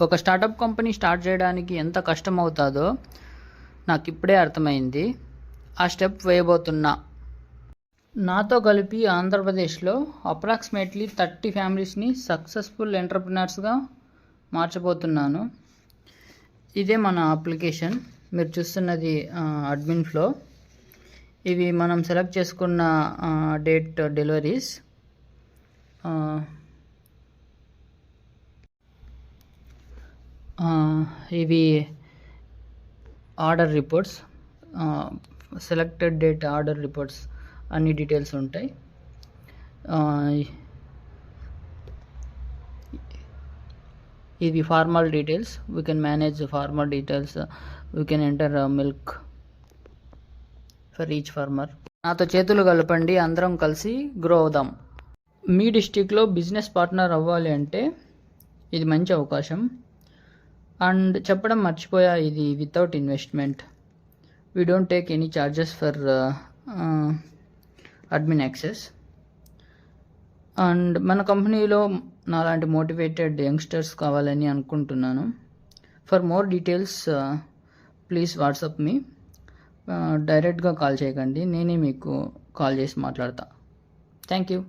ఒక startup company start చేయడానికి ఎంత కష్టం అవుతుందో నాకు ఇప్పుడే అర్థమైంది. ఆ స్టెప్ వేయబోతున్నా. నాతో కలిపి ఆంధ్రప్రదేశ్లో అప్రాక్సిమేట్లీ 30 ఫ్యామిలీస్ని సక్సెస్ఫుల్ ఎంటర్ప్రినర్స్గా మార్చబోతున్నాను. ఇదే మన అప్లికేషన్. మీరు చూస్తున్నది అడ్మిన్ ఫ్లో. ఇవి మనం సెలెక్ట్ చేసుకున్న డేట్ డెలివరీస్. ఇవి order reports, selected date order reports అన్ని డీటెయిల్స్ ఉంటాయి. ఇవి formal details. We can manage formal details. We can enter milk for each farmer. నాతో చేతులు కలపండి, అందరం కలిసి గ్రో అవుదాం. మీ డిస్టిక్లో బిజినెస్ పార్ట్నర్ అవ్వాలి అంటే ఇది మంచి అవకాశం. అండ్ చెప్పడం మర్చిపోయా, ఇది without investment. We don't take any charges for admin access. And మన కంపెనీలో నాలాంటి మోటివేటెడ్ యంగ్స్టర్స్ కావాలని అనుకుంటున్నాను. For more details please WhatsApp me. డైరెక్ట్గా కాల్ చేయకండి, నేనే మీకు కాల్ చేసి మాట్లాడతా. Thank you.